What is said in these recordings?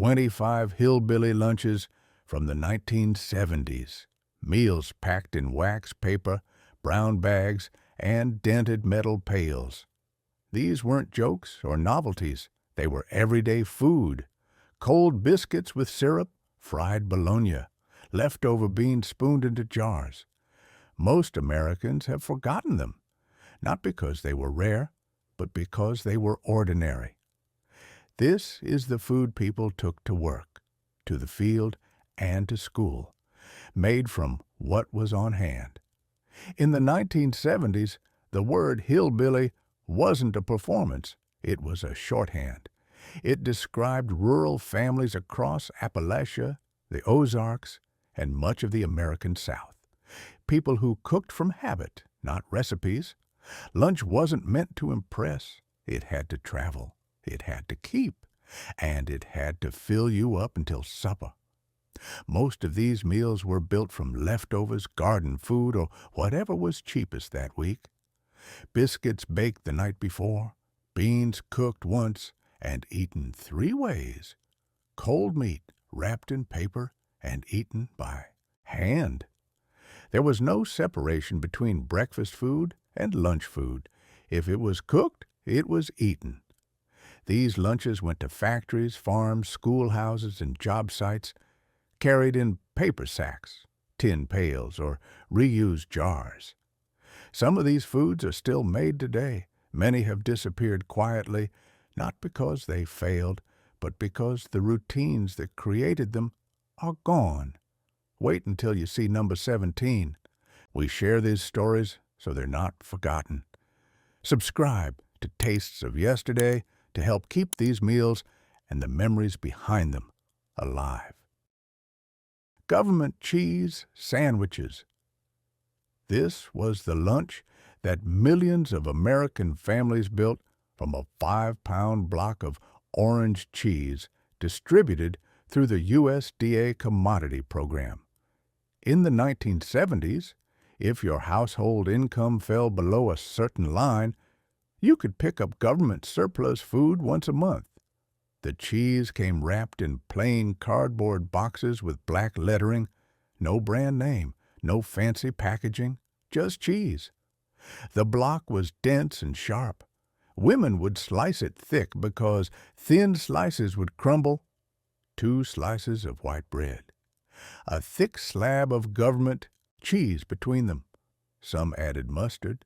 25 Hillbilly lunches from the 1970s. Meals packed in wax paper, brown bags, and dented metal pails. These weren't jokes or novelties. They were everyday food. Cold biscuits with syrup, fried bologna, leftover beans spooned into jars. Most Americans have forgotten them, not because they were rare, but because they were ordinary. This is the food people took to work, to the field, and to school, made from what was on hand. In the 1970s, the word hillbilly wasn't a performance, it was a shorthand. It described rural families across Appalachia, the Ozarks, and much of the American South. People who cooked from habit, not recipes. Lunch wasn't meant to impress. It had to travel. It had to keep. And it had to fill you up until supper. Most of these meals were built from leftovers, garden food, or whatever was cheapest that week. Biscuits baked the night before, beans cooked once and eaten 3 ways. Cold meat wrapped in paper and eaten by hand. There was no separation between breakfast food and lunch food. If it was cooked, it was eaten. These lunches went to factories, farms, schoolhouses, and job sites, carried in paper sacks, tin pails, or reused jars. Some of these foods are still made today. Many have disappeared quietly, not because they failed, but because the routines that created them are gone. Wait until you see number 17. We share these stories so they're not forgotten. Subscribe to Tastes of Yesterday to help keep these meals and the memories behind them alive. Government cheese sandwiches. This was the lunch that millions of American families built from a 5-pound block of orange cheese distributed through the USDA commodity program. In the 1970s, if your household income fell below a certain line, you could pick up government surplus food once a month. The cheese came wrapped in plain cardboard boxes with black lettering, no brand name, no fancy packaging, just cheese. The block was dense and sharp. Women would slice it thick because thin slices would crumble. 2 slices of white bread. A thick slab of government cheese between them. Some added mustard.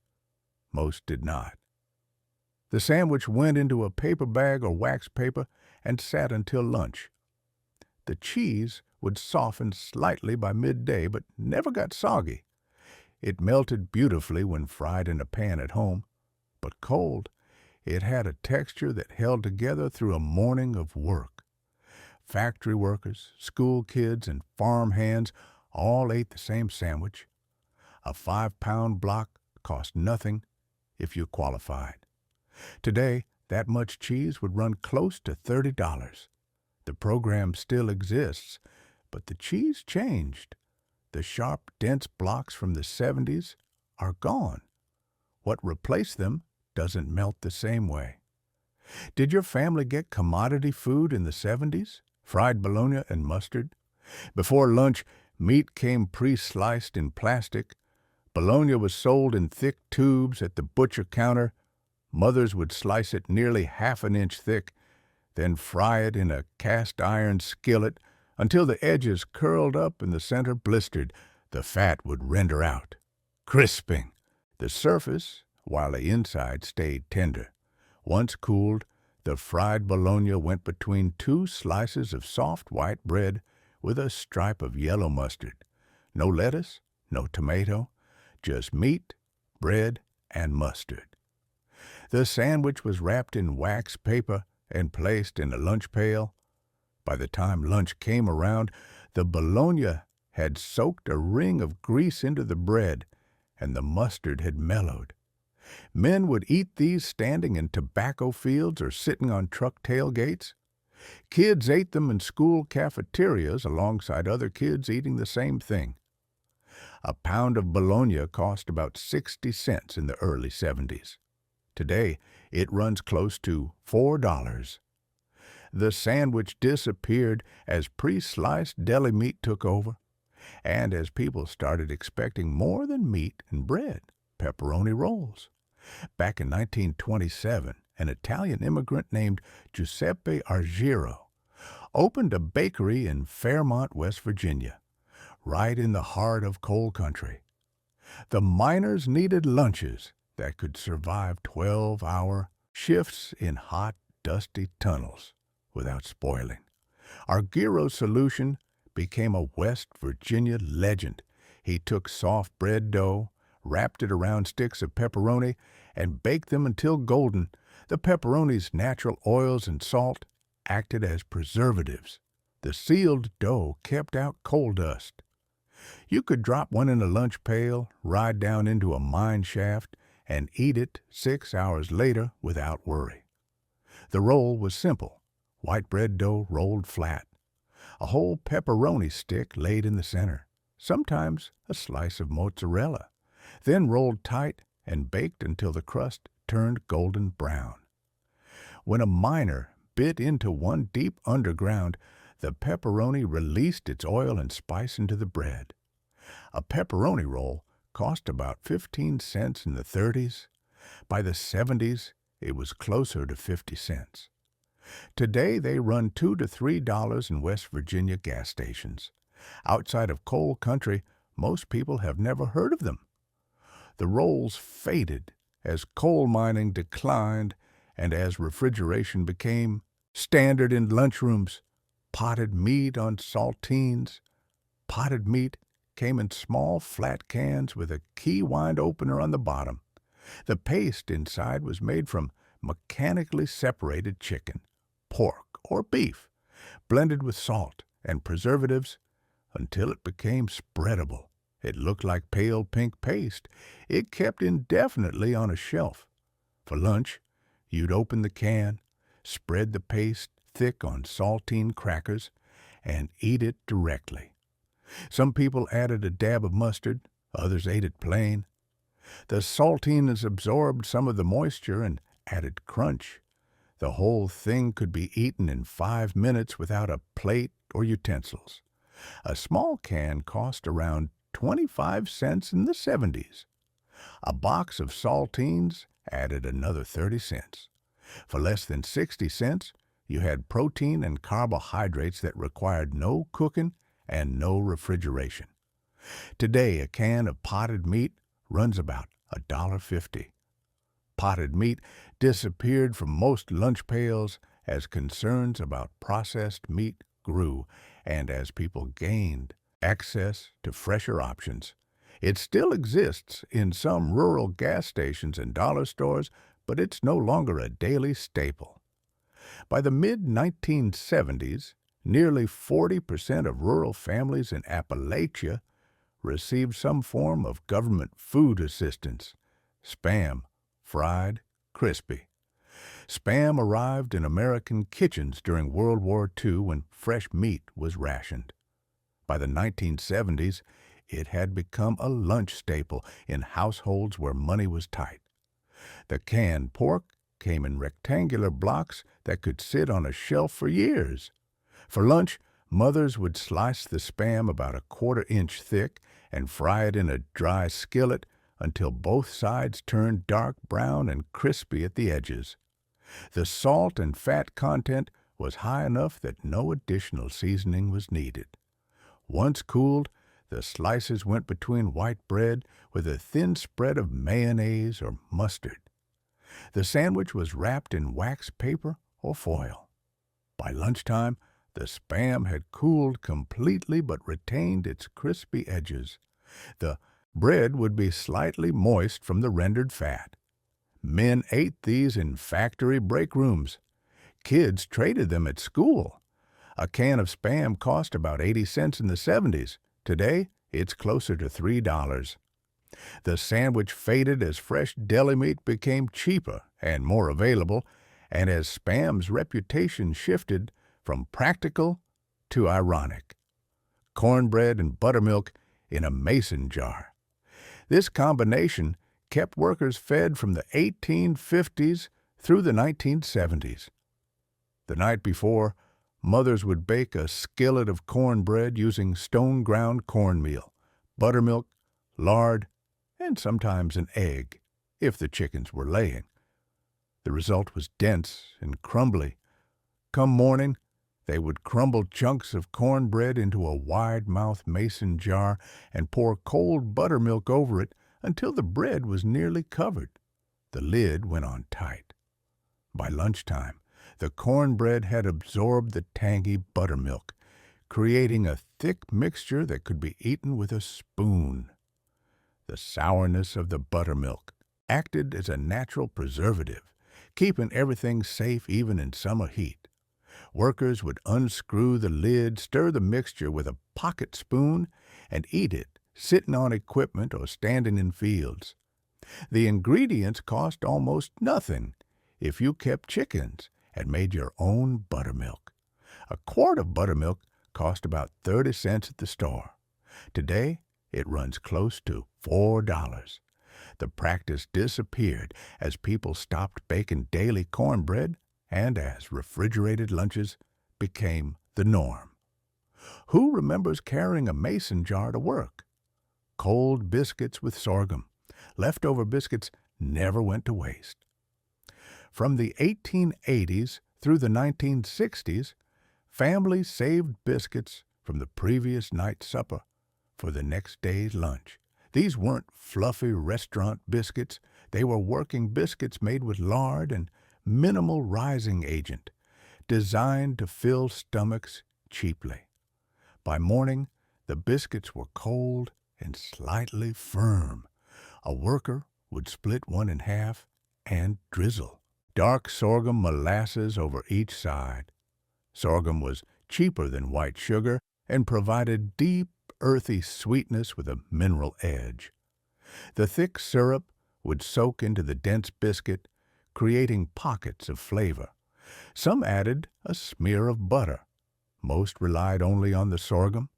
Most did not. The sandwich went into a paper bag or wax paper and sat until lunch. The cheese would soften slightly by midday, but never got soggy. It melted beautifully when fried in a pan at home, but cold, it had a texture that held together through a morning of work. Factory workers, school kids, and farm hands all ate the same sandwich. A 5-pound block cost nothing if you qualified. Today, that much cheese would run close to $30. The program still exists, but the cheese changed. The sharp, dense blocks from the 70s are gone. What replaced them doesn't melt the same way. Did your family get commodity food in the 70s? Fried bologna and mustard? Before lunch, meat came pre-sliced in plastic. Bologna was sold in thick tubes at the butcher counter. Mothers would slice it nearly half an inch thick, then fry it in a cast-iron skillet until the edges curled up and the center blistered. The fat would render out, crisping the surface while the inside stayed tender. Once cooled, the fried bologna went between 2 slices of soft white bread with a stripe of yellow mustard. No lettuce, no tomato, just meat, bread, and mustard. The sandwich was wrapped in wax paper and placed in a lunch pail. By the time lunch came around, the bologna had soaked a ring of grease into the bread, and the mustard had mellowed. Men would eat these standing in tobacco fields or sitting on truck tailgates. Kids ate them in school cafeterias alongside other kids eating the same thing. A pound of bologna cost about 60 cents in the early 70s. Today, it runs close to $4. The sandwich disappeared as pre-sliced deli meat took over, and as people started expecting more than meat and bread, pepperoni rolls. Back in 1927, an Italian immigrant named Giuseppe Argiro opened a bakery in Fairmont, West Virginia, right in the heart of coal country. The miners needed lunches that could survive 12-hour shifts in hot, dusty tunnels without spoiling. Argiro's solution became a West Virginia legend. He took soft bread dough, wrapped it around sticks of pepperoni, and baked them until golden. The pepperoni's natural oils and salt acted as preservatives. The sealed dough kept out coal dust. You could drop one in a lunch pail, ride down into a mine shaft, and eat it 6 hours later without worry. The roll was simple: white bread dough rolled flat, a whole pepperoni stick laid in the center, sometimes a slice of mozzarella, then rolled tight and baked until the crust turned golden brown. When a miner bit into one deep underground, the pepperoni released its oil and spice into the bread. A pepperoni roll cost about 15 cents in the 30s. By the 70s, it was closer to 50 cents. Today, they run $2 to $3 in West Virginia gas stations. Outside of coal country, most people have never heard of them. The rolls faded as coal mining declined and as refrigeration became standard in lunchrooms. Potted meat on saltines. Potted meat came in small flat cans with a key wind opener on the bottom. The paste inside was made from mechanically separated chicken, pork, or beef, blended with salt and preservatives until it became spreadable. It looked like pale pink paste. It kept indefinitely on a shelf. For lunch, you'd open the can, spread the paste thick on saltine crackers, and eat it directly. Some people added a dab of mustard, others ate it plain. The saltines absorbed some of the moisture and added crunch. The whole thing could be eaten in 5 minutes without a plate or utensils. A small can cost around 25 cents in the 70s. A box of saltines added another 30 cents. For less than 60 cents, you had protein and carbohydrates that required no cooking and no refrigeration. Today, a can of potted meat runs about $1.50. Potted meat disappeared from most lunch pails as concerns about processed meat grew and as people gained access to fresher options. It still exists in some rural gas stations and dollar stores, but it's no longer a daily staple. By the mid-1970s, nearly 40% of rural families in Appalachia received some form of government food assistance: Spam, fried, crispy. Spam arrived in American kitchens during World War II when fresh meat was rationed. By the 1970s, it had become a lunch staple in households where money was tight. The canned pork came in rectangular blocks that could sit on a shelf for years. For lunch, mothers would slice the Spam about a 1/4 inch thick and fry it in a dry skillet until both sides turned dark brown and crispy at the edges. The salt and fat content was high enough that no additional seasoning was needed. Once cooled, the slices went between white bread with a thin spread of mayonnaise or mustard. The sandwich was wrapped in wax paper or foil. By lunchtime, the Spam had cooled completely but retained its crispy edges. The bread would be slightly moist from the rendered fat. Men ate these in factory break rooms. Kids traded them at school. A can of Spam cost about 80 cents in the 70s. Today, it's closer to $3. The sandwich faded as fresh deli meat became cheaper and more available, and as Spam's reputation shifted from practical to ironic. Cornbread and buttermilk in a mason jar. This combination kept workers fed from the 1850s through the 1970s. The night before, mothers would bake a skillet of cornbread using stone-ground cornmeal, buttermilk, lard, and sometimes an egg, if the chickens were laying. The result was dense and crumbly. Come morning, they would crumble chunks of cornbread into a wide-mouthed mason jar and pour cold buttermilk over it until the bread was nearly covered. The lid went on tight. By lunchtime, the cornbread had absorbed the tangy buttermilk, creating a thick mixture that could be eaten with a spoon. The sourness of the buttermilk acted as a natural preservative, keeping everything safe even in summer heat. Workers would unscrew the lid, stir the mixture with a pocket spoon, and eat it, sitting on equipment or standing in fields. The ingredients cost almost nothing if you kept chickens and made your own buttermilk. A quart of buttermilk cost about 30 cents at the store. Today, it runs close to $4. The practice disappeared as people stopped baking daily cornbread and as refrigerated lunches became the norm. Who remembers carrying a mason jar to work? Cold biscuits with sorghum. Leftover biscuits never went to waste. From the 1880s through the 1960s, families saved biscuits from the previous night's supper for the next day's lunch. These weren't fluffy restaurant biscuits. They were working biscuits made with lard and minimal rising agent, designed to fill stomachs cheaply. By morning, the biscuits were cold and slightly firm. A worker would split one in half and drizzle dark sorghum molasses over each side. Sorghum was cheaper than white sugar and provided deep, earthy sweetness with a mineral edge. The thick syrup would soak into the dense biscuit, creating pockets of flavor. Some added a smear of butter. Most relied only on the sorghum.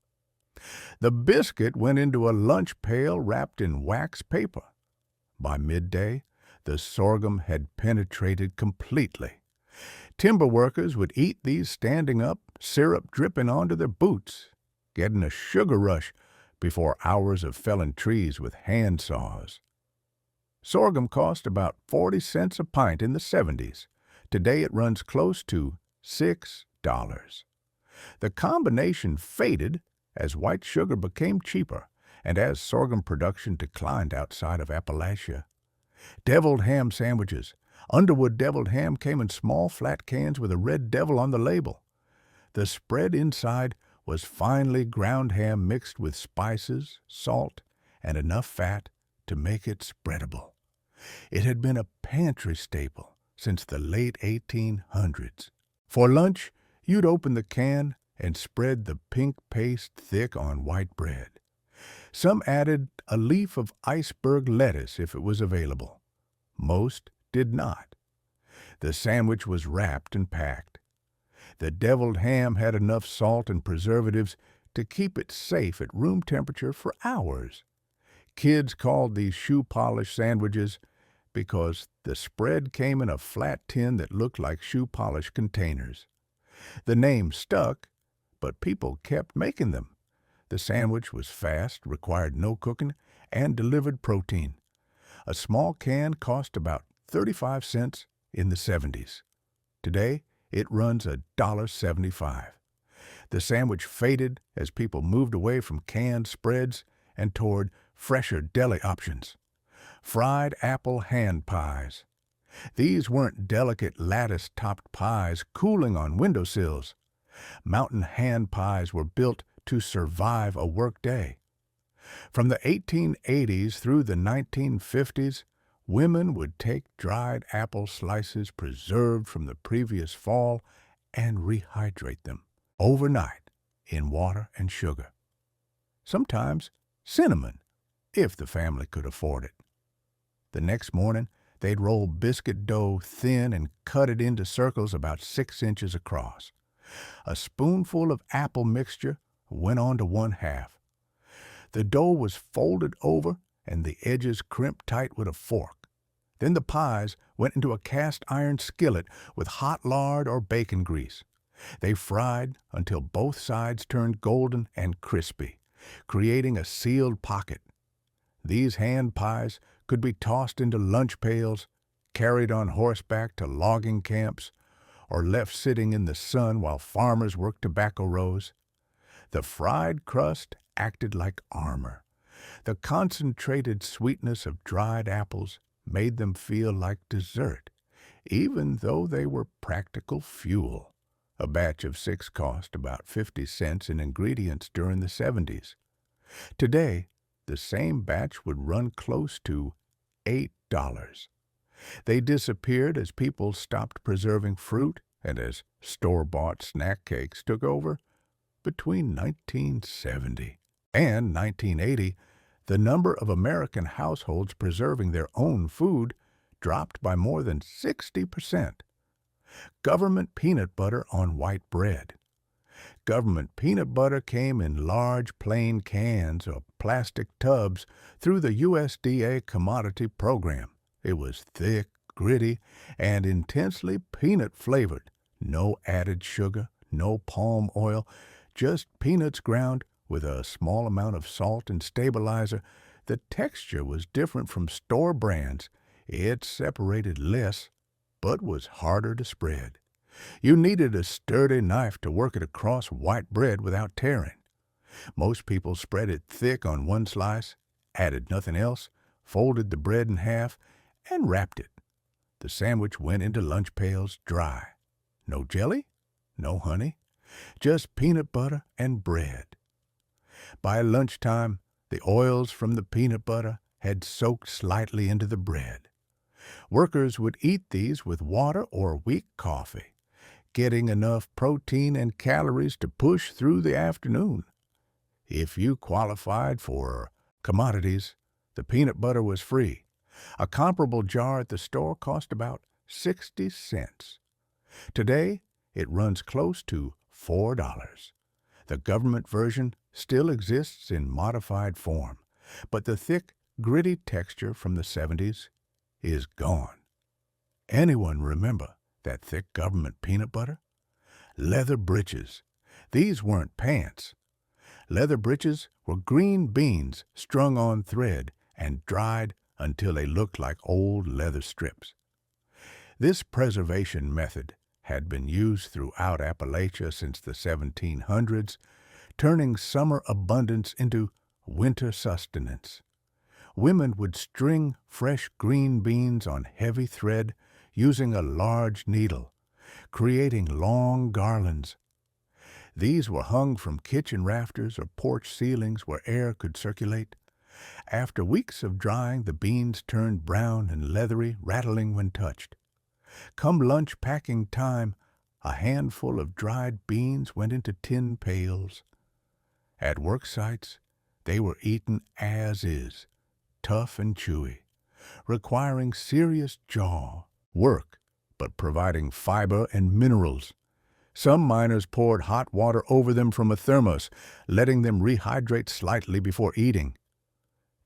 The biscuit went into a lunch pail wrapped in wax paper. By midday, the sorghum had penetrated completely. Timber workers would eat these standing up, syrup dripping onto their boots, getting a sugar rush before hours of felling trees with hand saws. Sorghum cost about 40 cents a pint in the 70s. Today it runs close to $6. The combination faded as white sugar became cheaper and as sorghum production declined outside of Appalachia. Deviled ham sandwiches. Underwood deviled ham came in small flat cans with a red devil on the label. The spread inside was finely ground ham mixed with spices, salt, and enough fat to make it spreadable. It had been a pantry staple since the late 1800s. For lunch, you'd open the can and spread the pink paste thick on white bread. Some added a leaf of iceberg lettuce if it was available. Most did not. The sandwich was wrapped and packed. The deviled ham had enough salt and preservatives to keep it safe at room temperature for hours. Kids called these shoe polish sandwiches because the spread came in a flat tin that looked like shoe polish containers. The name stuck, but people kept making them. The sandwich was fast, required no cooking, and delivered protein. A small can cost about 35 cents in the 70s. Today, it runs $1.75. The sandwich faded as people moved away from canned spreads and toward fresher deli options. Fried apple hand pies. These weren't delicate lattice-topped pies cooling on windowsills. Mountain hand pies were built to survive a workday. From the 1880s through the 1950s, women would take dried apple slices preserved from the previous fall and rehydrate them overnight in water and sugar. Sometimes cinnamon, if the family could afford it. The next morning, they'd roll biscuit dough thin and cut it into circles about 6 inches across. A spoonful of apple mixture went on to one half. The dough was folded over and the edges crimped tight with a fork. Then the pies went into a cast iron skillet with hot lard or bacon grease. They fried until both sides turned golden and crispy, creating a sealed pocket. These hand pies could be tossed into lunch pails, carried on horseback to logging camps, or left sitting in the sun while farmers worked tobacco rows. The fried crust acted like armor. The concentrated sweetness of dried apples made them feel like dessert, even though they were practical fuel. A batch of 6 cost about 50 cents in ingredients during the 70s. Today, the same batch would run close to $8. They disappeared as people stopped preserving fruit and as store-bought snack cakes took over. Between 1970 and 1980, the number of American households preserving their own food dropped by more than 60%. Government peanut butter on white bread. Government peanut butter came in large plain cans or plastic tubs through the USDA commodity program. It was thick, gritty, and intensely peanut-flavored. No added sugar, no palm oil, just peanuts ground with a small amount of salt and stabilizer. The texture was different from store brands. It separated less, but was harder to spread. You needed a sturdy knife to work it across white bread without tearing. Most people spread it thick on one slice, added nothing else, folded the bread in half, and wrapped it. The sandwich went into lunch pails dry. No jelly, no honey, just peanut butter and bread. By lunchtime, the oils from the peanut butter had soaked slightly into the bread. Workers would eat these with water or weak coffee, getting enough protein and calories to push through the afternoon. If you qualified for commodities, the peanut butter was free. A comparable jar at the store cost about 60 cents. Today, it runs close to $4. The government version still exists in modified form, but the thick, gritty texture from the 70s is gone. Anyone remember that thick government peanut butter? Leather breeches. These weren't pants. Leather breeches were green beans strung on thread and dried until they looked like old leather strips. This preservation method had been used throughout Appalachia since the 1700s, turning summer abundance into winter sustenance. Women would string fresh green beans on heavy thread using a large needle, creating long garlands. These were hung from kitchen rafters or porch ceilings where air could circulate. After weeks of drying, the beans turned brown and leathery, rattling when touched. Come lunch packing time, a handful of dried beans went into tin pails. At work sites, they were eaten as is, tough and chewy, requiring serious jaw work, but providing fiber and minerals. Some miners poured hot water over them from a thermos, letting them rehydrate slightly before eating.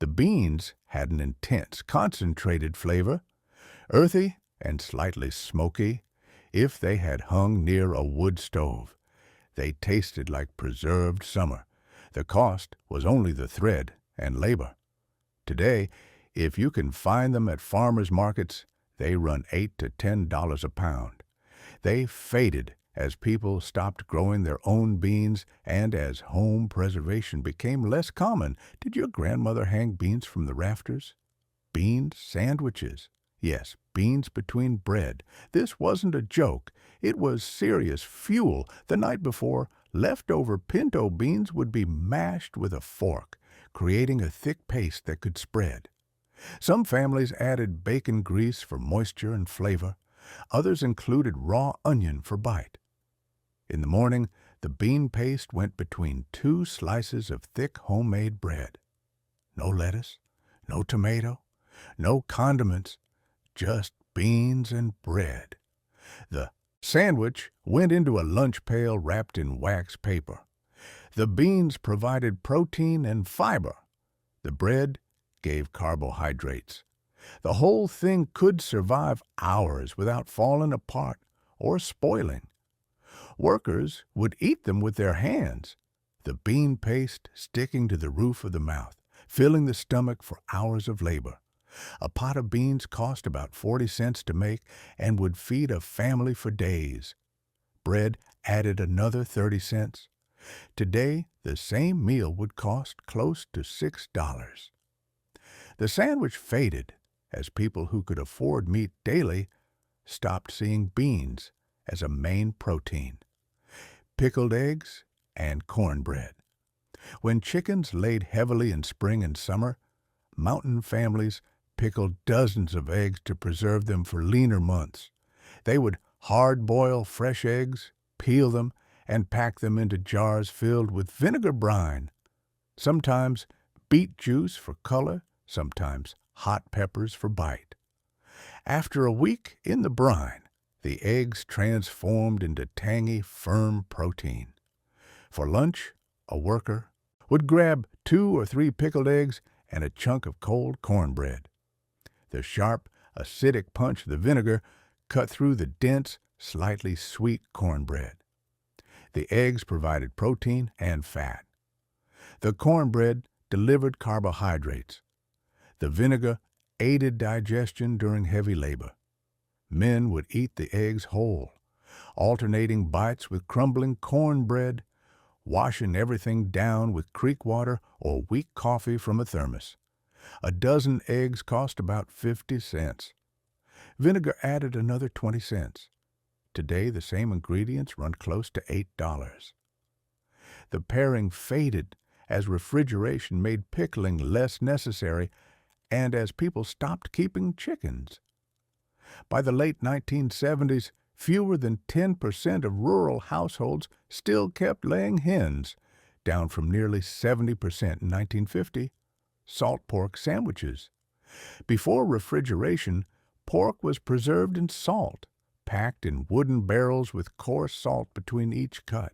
The beans had an intense, concentrated flavor, earthy and slightly smoky. If they had hung near a wood stove, they tasted like preserved summer. The cost was only the thread and labor. Today, if you can find them at farmers markets, they run $8 to $10 a pound. They faded as people stopped growing their own beans and as home preservation became less common. Did your grandmother hang beans from the rafters? Bean sandwiches. Yes, beans between bread. This wasn't a joke. It was serious fuel. The night before, leftover pinto beans would be mashed with a fork, creating a thick paste that could spread. Some families added bacon grease for moisture and flavor. Others included raw onion for bite. In the morning, the bean paste went between 2 slices of thick homemade bread. No lettuce, no tomato, no condiments, just beans and bread. The sandwich went into a lunch pail wrapped in wax paper. The beans provided protein and fiber. The bread gave carbohydrates. The whole thing could survive hours without falling apart or spoiling. Workers would eat them with their hands, the bean paste sticking to the roof of the mouth, filling the stomach for hours of labor. A pot of beans cost about 40 cents to make and would feed a family for days. Bread added another 30 cents. Today, the same meal would cost close to $6. The sandwich faded as people who could afford meat daily stopped seeing beans as a main protein. Pickled eggs and cornbread. When chickens laid heavily in spring and summer, mountain families pickled dozens of eggs to preserve them for leaner months. They would hard-boil fresh eggs, peel them, and pack them into jars filled with vinegar brine. Sometimes beet juice for color, sometimes hot peppers for bite. After a week in the brine, the eggs transformed into tangy, firm protein. For lunch, a worker would grab 2 or 3 pickled eggs and a chunk of cold cornbread. The sharp, acidic punch of the vinegar cut through the dense, slightly sweet cornbread. The eggs provided protein and fat. The cornbread delivered carbohydrates. The vinegar aided digestion during heavy labor. Men would eat the eggs whole, alternating bites with crumbling cornbread, washing everything down with creek water or weak coffee from a thermos. A dozen eggs cost about 50 cents. Vinegar added another 20 cents. Today, the same ingredients run close to $8. The pairing faded as refrigeration made pickling less necessary and as people stopped keeping chickens. By the late 1970s, fewer than 10% of rural households still kept laying hens, down from nearly 70% in 1950. Salt pork sandwiches. Before refrigeration, pork was preserved in salt, packed in wooden barrels with coarse salt between each cut.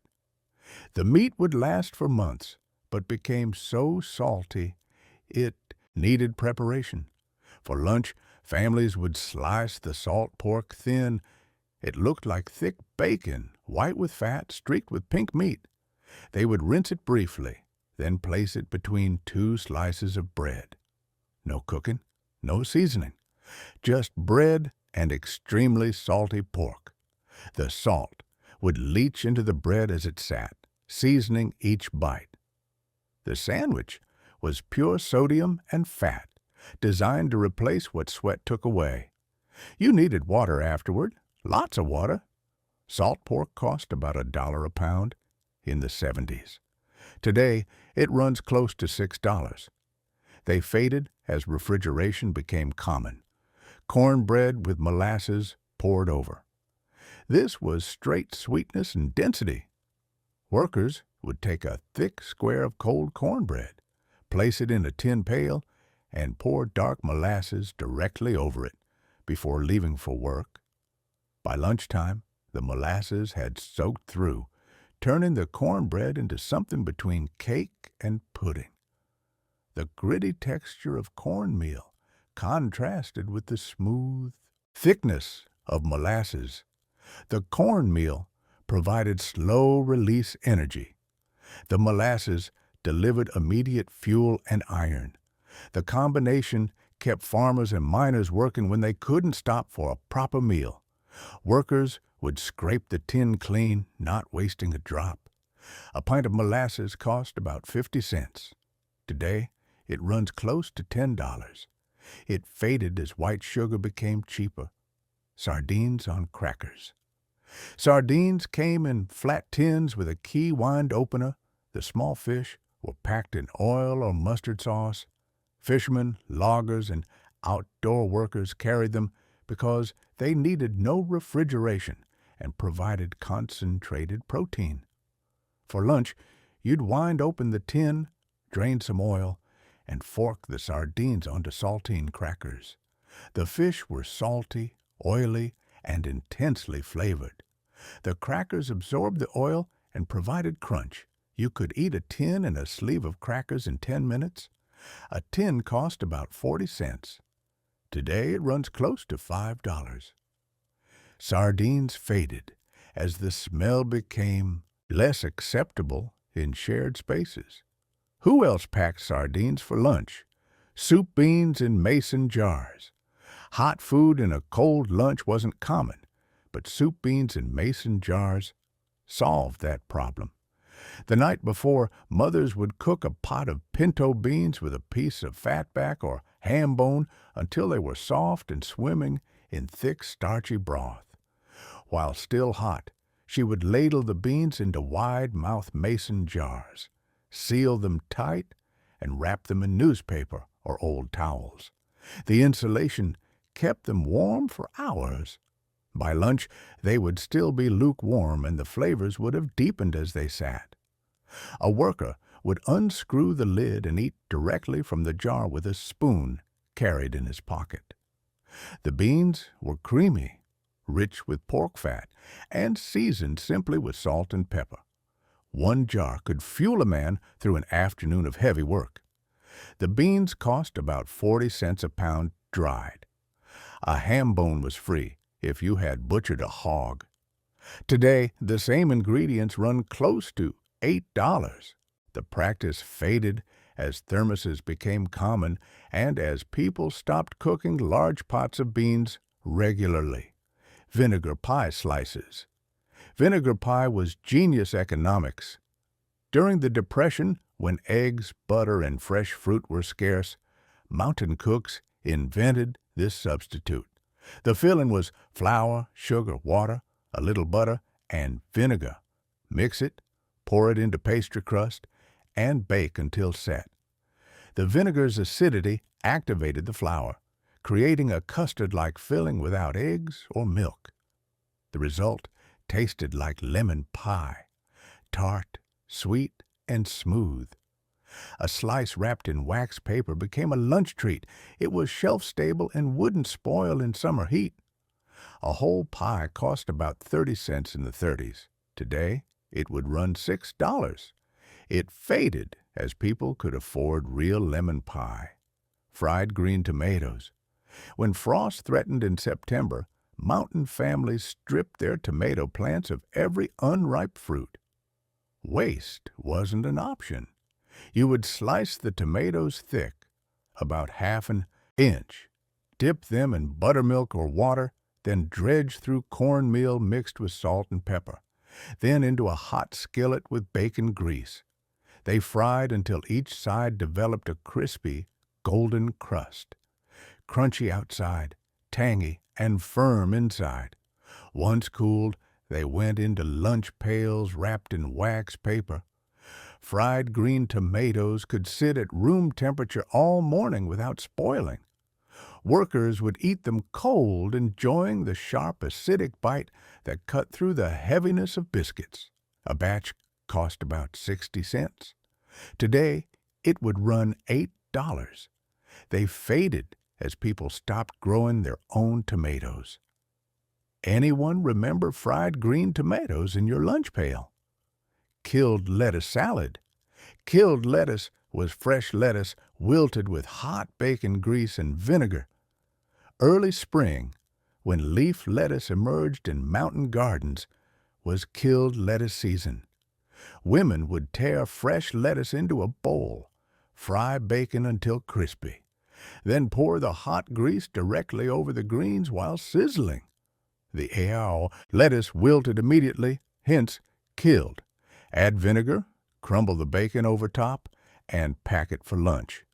The meat would last for months, but became so salty it needed preparation. For lunch, families would slice the salt pork thin. It looked like thick bacon, white with fat, streaked with pink meat. They would rinse it briefly, then place it between 2 slices of bread. No cooking, no seasoning, just bread and extremely salty pork. The salt would leach into the bread as it sat, seasoning each bite. The sandwich was pure sodium and fat, designed to replace what sweat took away. You needed water afterward, lots of water. Salt pork cost about $1 a pound in the 70s. Today, it runs close to $6. They faded as refrigeration became common. Cornbread with molasses poured over. This was straight sweetness and density. Workers would take a thick square of cold cornbread, place it in a tin pail, and pour dark molasses directly over it before leaving for work. By lunchtime, the molasses had soaked through, turning the cornbread into something between cake and pudding. The gritty texture of cornmeal contrasted with the smooth thickness of molasses. The cornmeal provided slow-release energy. The molasses delivered immediate fuel and iron. The combination kept farmers and miners working when they couldn't stop for a proper meal. Workers would scrape the tin clean, not wasting a drop. A pint of molasses cost about 50 cents. Today, it runs close to $10. It faded as white sugar became cheaper. Sardines on crackers. Sardines came in flat tins with a key wind opener. The small fish were packed in oil or mustard sauce. Fishermen, loggers, and outdoor workers carried them because they needed no refrigeration and provided concentrated protein. For lunch, you'd wind open the tin, drain some oil, and fork the sardines onto saltine crackers. The fish were salty, oily, and intensely flavored. The crackers absorbed the oil and provided crunch. You could eat a tin and a sleeve of crackers in 10 minutes. A tin cost about 40 cents. Today it runs close to $5. Sardines faded as the smell became less acceptable in shared spaces. Who else packed sardines for lunch? Soup beans in mason jars. Hot food in a cold lunch wasn't common, but soup beans in mason jars solved that problem. The night before, mothers would cook a pot of pinto beans with a piece of fatback or ham bone until they were soft and swimming in thick, starchy broth. While still hot, she would ladle the beans into wide-mouthed mason jars, seal them tight, and wrap them in newspaper or old towels. The insulation kept them warm for hours. By lunch, they would still be lukewarm and the flavors would have deepened as they sat. A worker would unscrew the lid and eat directly from the jar with a spoon carried in his pocket. The beans were creamy, rich with pork fat, and seasoned simply with salt and pepper. One jar could fuel a man through an afternoon of heavy work. The beans cost about 40 cents a pound dried. A ham bone was free if you had butchered a hog. Today, the same ingredients run close to $8. The practice faded as thermoses became common and as people stopped cooking large pots of beans regularly. Vinegar pie slices. Vinegar pie was genius economics. During the Depression, when eggs, butter, and fresh fruit were scarce, mountain cooks invented this substitute. The filling was flour, sugar, water, a little butter, and vinegar. Mix it, pour it into pastry crust, and bake until set. The vinegar's acidity activated the flour, creating a custard-like filling without eggs or milk. The result tasted like lemon pie, tart, sweet, and smooth. A slice wrapped in wax paper became a lunch treat. It was shelf-stable and wouldn't spoil in summer heat. A whole pie cost about 30 cents in the 30s. Today, it would run $6. It faded as people could afford real lemon pie. Fried green tomatoes. When frost threatened in September, mountain families stripped their tomato plants of every unripe fruit. Waste wasn't an option. You would slice the tomatoes thick, about half an inch, dip them in buttermilk or water, then dredge through cornmeal mixed with salt and pepper, then into a hot skillet with bacon grease. They fried until each side developed a crispy, golden crust. Crunchy outside, tangy, and firm inside. Once cooled, they went into lunch pails wrapped in wax paper. Fried green tomatoes could sit at room temperature all morning without spoiling. Workers would eat them cold, enjoying the sharp, acidic bite that cut through the heaviness of biscuits. A batch cost about 60 cents. Today, it would run $8. They faded as people stopped growing their own tomatoes. Anyone remember fried green tomatoes in your lunch pail? Killed lettuce salad. Killed lettuce was fresh lettuce wilted with hot bacon grease and vinegar. Early spring, when leaf lettuce emerged in mountain gardens, was killed lettuce season. Women would tear fresh lettuce into a bowl, fry bacon until crispy, then pour the hot grease directly over the greens while sizzling. The lettuce wilted immediately, hence killed. Add vinegar, crumble the bacon over top, and pack it for lunch.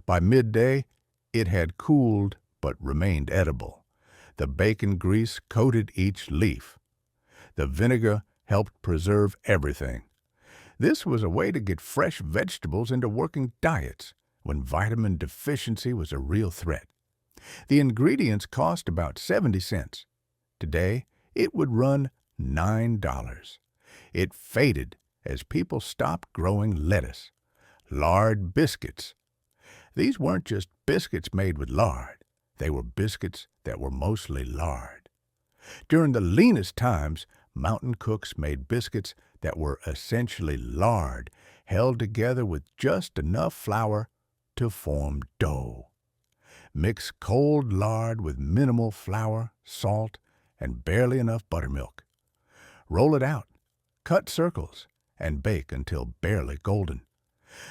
By midday, it had cooled but remained edible. The bacon grease coated each leaf. The vinegar helped preserve everything. This was a way to get fresh vegetables into working diets when vitamin deficiency was a real threat. The ingredients cost about 70 cents. Today, it would run $9. It faded as people stopped growing lettuce. Lard biscuits. These weren't just biscuits made with lard. They were biscuits that were mostly lard. During the leanest times, mountain cooks made biscuits that were essentially lard, held together with just enough flour to form dough. Mix cold lard with minimal flour, salt, and barely enough buttermilk. Roll it out, cut circles, and bake until barely golden.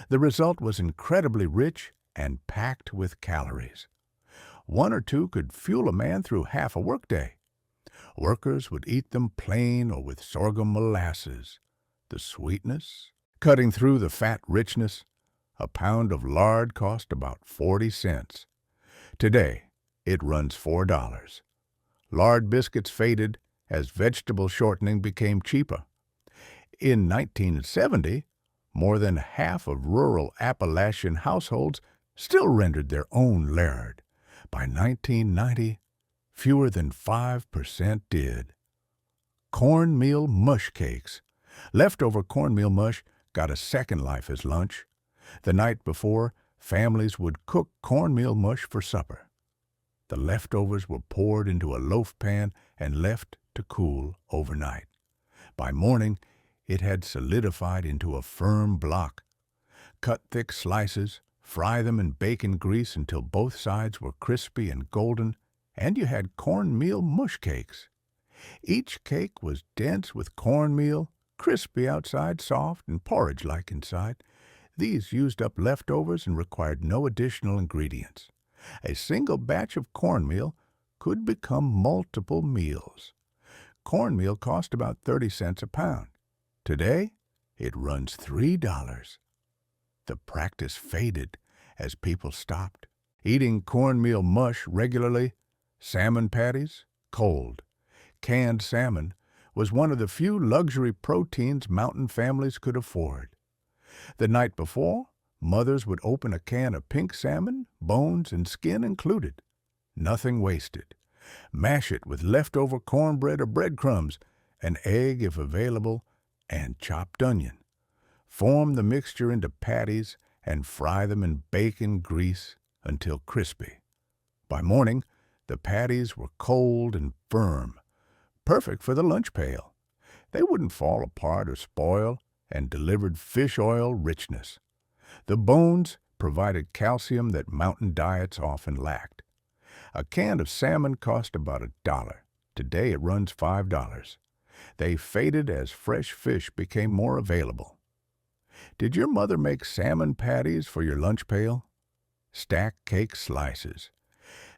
The result was incredibly rich and packed with calories. One or two could fuel a man through half a workday. Workers would eat them plain or with sorghum molasses. The sweetness, cutting through the fat richness, a pound of lard cost about 40 cents. Today, it runs $4. Lard biscuits faded as vegetable shortening became cheaper. In 1970, more than half of rural Appalachian households still rendered their own lard. By 1990, fewer than 5% did. Cornmeal mush cakes. Leftover cornmeal mush got a second life as lunch. The night before, families would cook cornmeal mush for supper. The leftovers were poured into a loaf pan and left to cool overnight. By morning, it had solidified into a firm block. Cut thick slices, fry them in bacon grease until both sides were crispy and golden, and you had cornmeal mush cakes. Each cake was dense with cornmeal, crispy outside, soft, and porridge-like inside. These used up leftovers and required no additional ingredients. A single batch of cornmeal could become multiple meals. Cornmeal cost about 30 cents a pound. Today, it runs $3. The practice faded as people stopped eating cornmeal mush regularly. Salmon patties, cold. Canned salmon was one of the few luxury proteins mountain families could afford. The night before, mothers would open a can of pink salmon, bones and skin included. Nothing wasted. Mash it with leftover cornbread or breadcrumbs, an egg if available, and chopped onion. Form the mixture into patties and fry them in bacon grease until crispy. By morning, the patties were cold and firm, perfect for the lunch pail. They wouldn't fall apart or spoil and delivered fish oil richness. The bones provided calcium that mountain diets often lacked. A can of salmon cost about $1. Today it runs $5. They faded as fresh fish became more available. Did your mother make salmon patties for your lunch pail? Stack cake slices.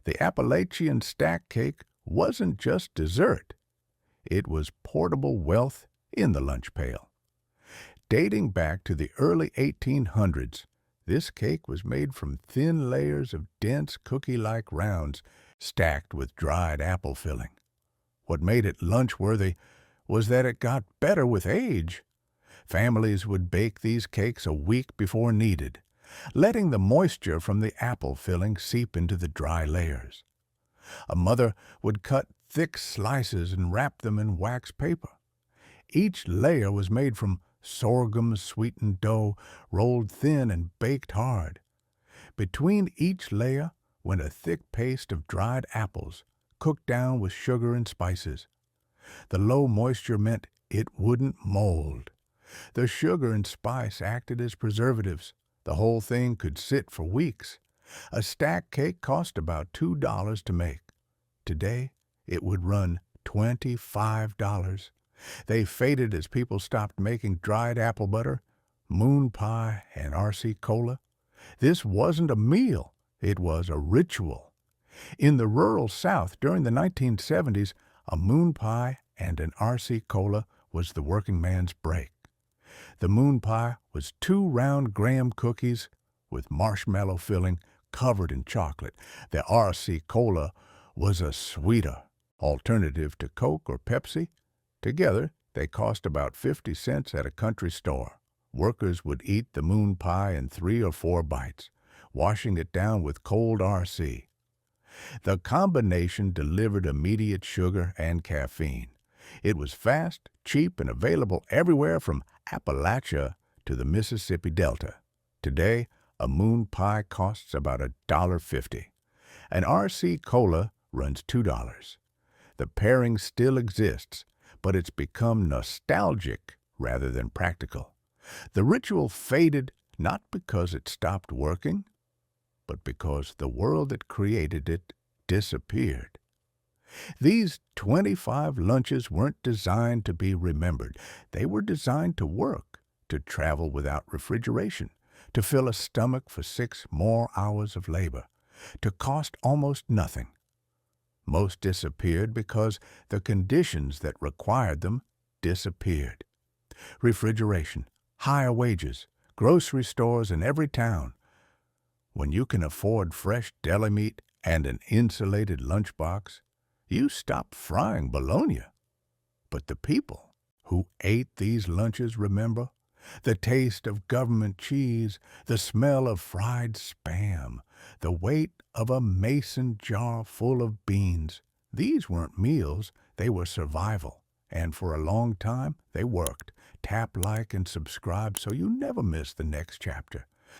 The Appalachian stack cake wasn't just dessert. It was portable wealth in the lunch pail. Dating back to the early 1800s, this cake was made from thin layers of dense cookie-like rounds stacked with dried apple filling. What made it lunch-worthy was that it got better with age. Families would bake these cakes a week before needed, letting the moisture from the apple filling seep into the dry layers. A mother would cut thick slices and wrap them in wax paper. Each layer was made from sorghum-sweetened dough, rolled thin and baked hard. Between each layer went a thick paste of dried apples, cooked down with sugar and spices. The low moisture meant it wouldn't mold. The sugar and spice acted as preservatives. The whole thing could sit for weeks. A stack cake cost about $2 to make. Today, it would run $25. They faded as people stopped making dried apple butter, moon pie, and RC cola. This wasn't a meal. It was a ritual. In the rural South during the 1970s, a moon pie and an RC cola was the working man's break. The moon pie was 2 round graham cookies with marshmallow filling covered in chocolate. The RC cola was a sweeter alternative to Coke or Pepsi. Together, they cost about 50 cents at a country store. Workers would eat the moon pie in 3 or 4 bites, washing it down with cold RC. The combination delivered immediate sugar and caffeine. It was fast, cheap, and available everywhere from Appalachia to the Mississippi Delta. Today, a moon pie costs about $1.50. An RC cola runs $2. The pairing still exists, but it's become nostalgic rather than practical. The ritual faded not because it stopped working, but because the world that created it disappeared. These 25 lunches weren't designed to be remembered. They were designed to work, to travel without refrigeration, to fill a stomach for 6 more hours of labor, to cost almost nothing. Most disappeared because the conditions that required them disappeared. Refrigeration, higher wages, grocery stores in every town. When you can afford fresh deli meat and an insulated lunchbox, you stop frying bologna. But the people who ate these lunches remember the taste of government cheese, the smell of fried Spam, the weight of a mason jar full of beans. These weren't meals, they were survival. And for a long time, they worked. Tap like and subscribe so you never miss the next chapter.